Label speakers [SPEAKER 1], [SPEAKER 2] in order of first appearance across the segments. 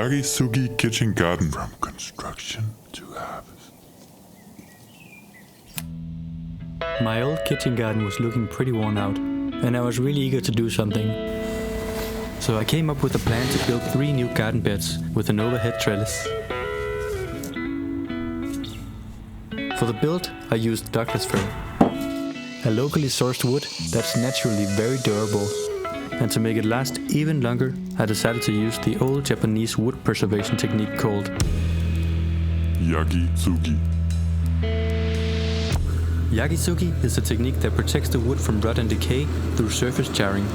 [SPEAKER 1] Yakisugi kitchen garden from construction to harvest.
[SPEAKER 2] My old kitchen garden was looking pretty worn out, and I was really eager to do something. So I came up with a plan to build 3 new garden beds with an overhead trellis. For the build, I used Douglas fir, a locally sourced wood that's naturally very durable. And to make it last even longer, I decided to use the old Japanese wood preservation technique called
[SPEAKER 1] Yakisugi.
[SPEAKER 2] Yakisugi is a technique that protects the wood from rot and decay through surface charring.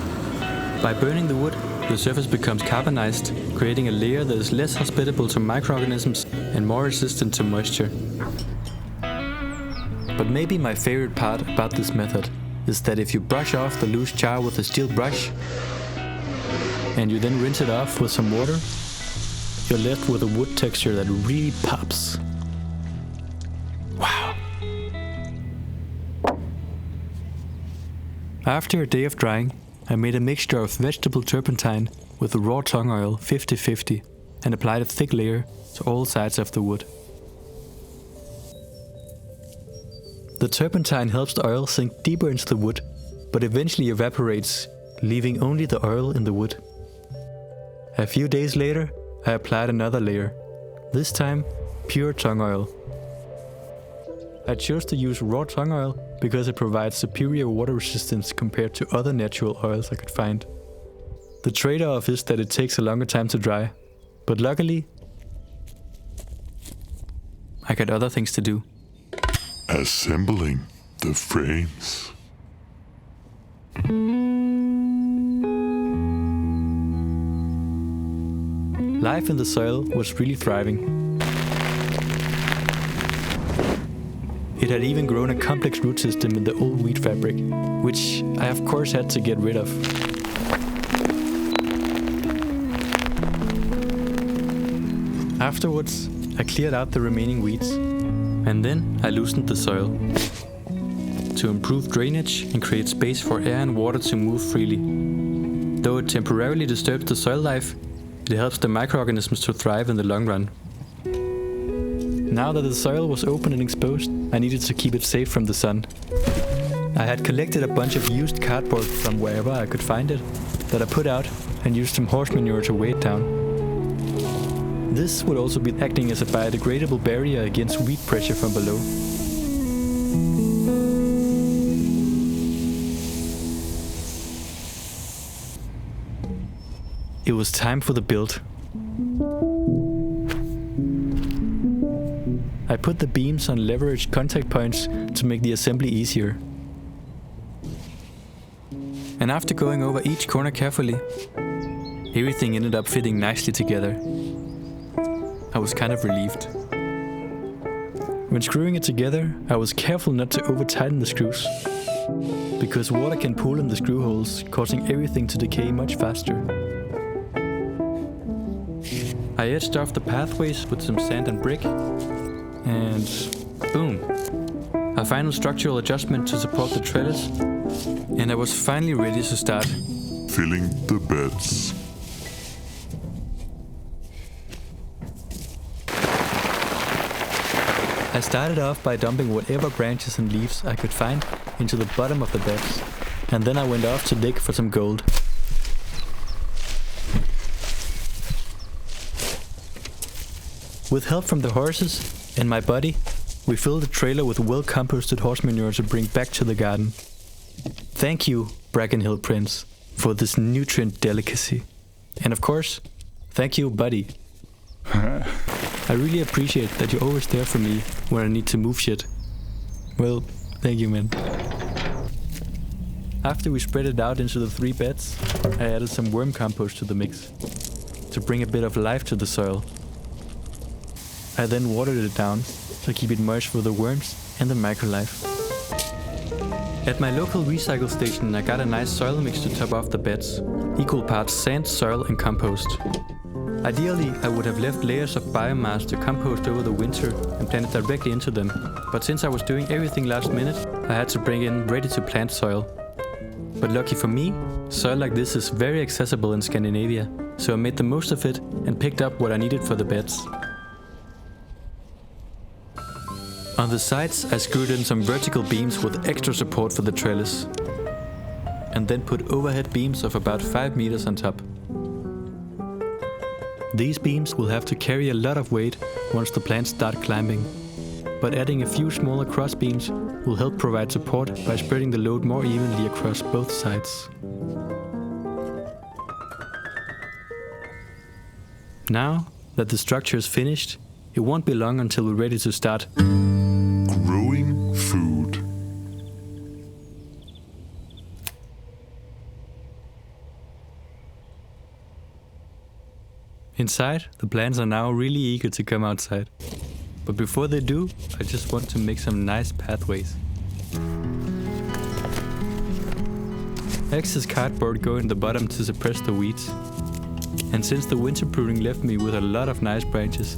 [SPEAKER 2] By burning the wood, the surface becomes carbonized, creating a layer that is less hospitable to microorganisms and more resistant to moisture. But maybe my favorite part about this method is that if you brush off the loose char with a steel brush and you then rinse it off with some water, you're left with a wood texture that really pops. Wow! After a day of drying, I made a mixture of vegetable turpentine with raw tung oil 50-50 and applied a thick layer to all sides of the wood. The turpentine helps the oil sink deeper into the wood, but eventually evaporates, leaving only the oil in the wood. A few days later, I applied another layer, this time pure tung oil. I chose to use raw tung oil because it provides superior water resistance compared to other natural oils I could find. The trade-off is that it takes a longer time to dry, but luckily, I got other things to do.
[SPEAKER 1] Assembling the frames.
[SPEAKER 2] Life in the soil was really thriving. It had even grown a complex root system in the old wheat fabric, which I of course had to get rid of. Afterwards, I cleared out the remaining weeds, and then I loosened the soil to improve drainage and create space for air and water to move freely. Though it temporarily disturbs the soil life, it helps the microorganisms to thrive in the long run. Now that the soil was open and exposed, I needed to keep it safe from the sun. I had collected a bunch of used cardboard from wherever I could find it, that I put out and used some horse manure to weigh it down. This would also be acting as a biodegradable barrier against weed pressure from below. It was time for the build. I put the beams on leveraged contact points to make the assembly easier. And after going over each corner carefully, everything ended up fitting nicely together. I was kind of relieved. When screwing it together, I was careful not to over-tighten the screws, because water can pool in the screw holes, causing everything to decay much faster. I edged off the pathways with some sand and brick, and boom! A final structural adjustment to support the trellis, and I was finally ready to start
[SPEAKER 1] Filling the beds.
[SPEAKER 2] I started off by dumping whatever branches and leaves I could find into the bottom of the beds, and then I went off to dig for some gold. With help from the horses and my buddy, we filled the trailer with well-composted horse manure to bring back to the garden. Thank you, Bracken Hill Prince, for this nutrient delicacy. And of course, thank you, buddy. I really appreciate that you're always there for me when I need to move shit. Well, thank you, man. After we spread it out into the 3 beds, I added some worm compost to the mix to bring a bit of life to the soil. I then watered it down to keep it moist for the worms and the microlife. At my local recycle station, I got a nice soil mix to top off the beds, equal parts sand, soil and compost. Ideally, I would have left layers of biomass to compost over the winter and planted directly into them, but since I was doing everything last minute, I had to bring in ready-to-plant soil. But lucky for me, soil like this is very accessible in Scandinavia, so I made the most of it and picked up what I needed for the beds. On the sides, I screwed in some vertical beams with extra support for the trellis, and then put overhead beams of about 5 meters on top. These beams will have to carry a lot of weight once the plants start climbing, but adding a few smaller cross beams will help provide support by spreading the load more evenly across both sides. Now that the structure is finished, it won't be long until we're ready to start
[SPEAKER 1] growing food.
[SPEAKER 2] Inside, the plants are now really eager to come outside. But before they do, I just want to make some nice pathways. Excess cardboard go in the bottom to suppress the weeds. And since the winter pruning left me with a lot of nice branches,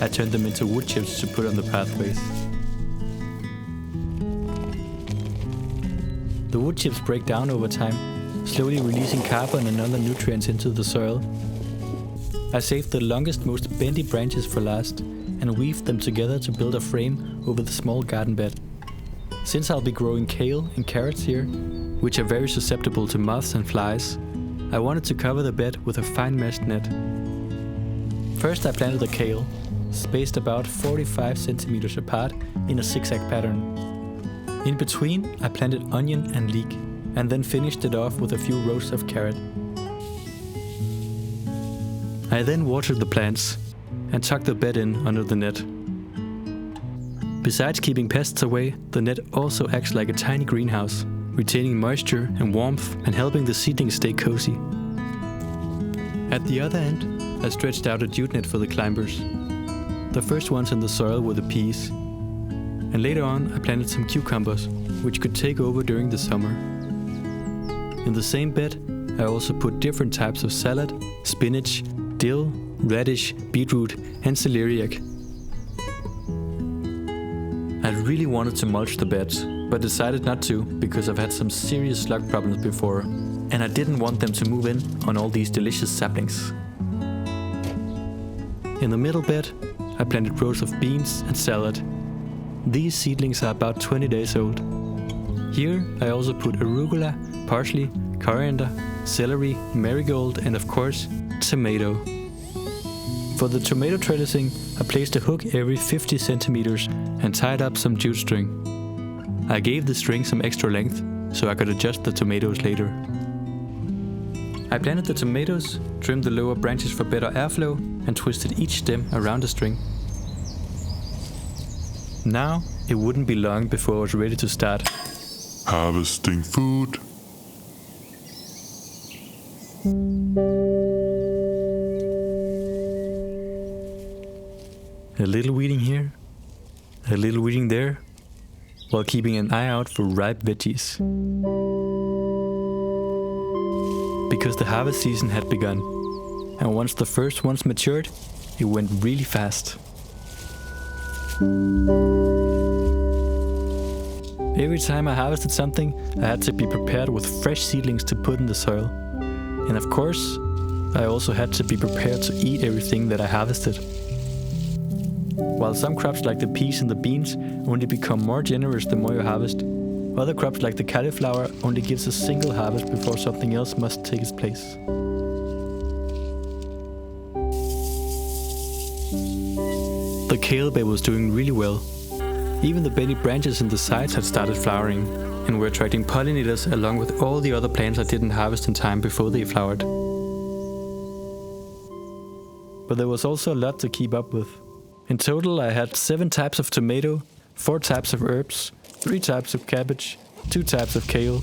[SPEAKER 2] I turned them into wood chips to put on the pathways. The wood chips break down over time, slowly releasing carbon and other nutrients into the soil. I saved the longest, most bendy branches for last and weaved them together to build a frame over the small garden bed. Since I'll be growing kale and carrots here, which are very susceptible to moths and flies, I wanted to cover the bed with a fine mesh net. First I planted the kale, spaced about 45 centimeters apart in a zigzag pattern. In between I planted onion and leek, and then finished it off with a few rows of carrot. I then watered the plants and tucked the bed in under the net. Besides keeping pests away, the net also acts like a tiny greenhouse, retaining moisture and warmth and helping the seedlings stay cozy. At the other end, I stretched out a jute net for the climbers. The first ones in the soil were the peas, and later on I planted some cucumbers, which could take over during the summer. In the same bed, I also put different types of salad, spinach, dill, radish, beetroot and celeriac. I really wanted to mulch the beds, but decided not to because I've had some serious slug problems before, and I didn't want them to move in on all these delicious saplings. In the middle bed, I planted rows of beans and salad. These seedlings are about 20 days old. Here I also put arugula, parsley, coriander, celery, marigold and of course, tomato. For the tomato trellising, I placed a hook every 50 centimeters and tied up some jute string. I gave the string some extra length so I could adjust the tomatoes later. I planted the tomatoes, trimmed the lower branches for better airflow and twisted each stem around the string. Now it wouldn't be long before I was ready to start
[SPEAKER 1] Harvesting food.
[SPEAKER 2] A little weeding here, a little weeding there, while keeping an eye out for ripe veggies. Because the harvest season had begun, and once the first ones matured, it went really fast. Every time I harvested something, I had to be prepared with fresh seedlings to put in the soil. And of course, I also had to be prepared to eat everything that I harvested. While some crops like the peas and the beans only become more generous the more you harvest, other crops like the cauliflower only gives a single harvest before something else must take its place. The kale bed was doing really well. Even the bendy branches in the sides had started flowering and were attracting pollinators along with all the other plants I didn't harvest in time before they flowered. But there was also a lot to keep up with. In total, I had 7 types of tomato, 4 types of herbs, 3 types of cabbage, 2 types of kale,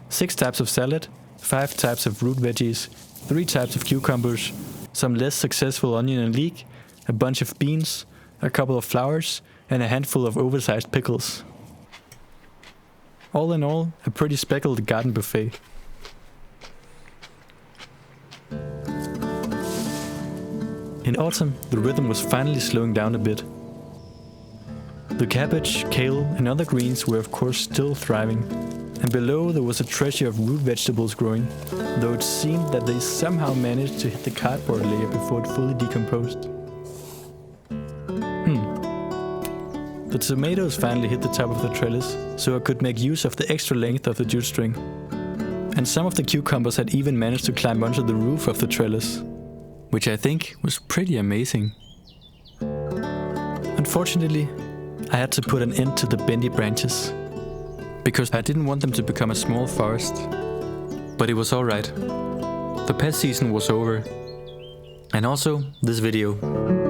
[SPEAKER 2] 6 types of salad, 5 types of root veggies, 3 types of cucumbers, some less successful onion and leek, a bunch of beans, a couple of flowers, and a handful of oversized pickles. All in all, a pretty speckled garden buffet. In autumn, the rhythm was finally slowing down a bit. The cabbage, kale and other greens were of course still thriving, and below there was a treasure of root vegetables growing, though it seemed that they somehow managed to hit the cardboard layer before it fully decomposed. The tomatoes finally hit the top of the trellis, so I could make use of the extra length of the jute string. And some of the cucumbers had even managed to climb onto the roof of the trellis, which I think was pretty amazing. Unfortunately, I had to put an end to the bendy branches, because I didn't want them to become a small forest. But it was alright. The pest season was over. And also this video.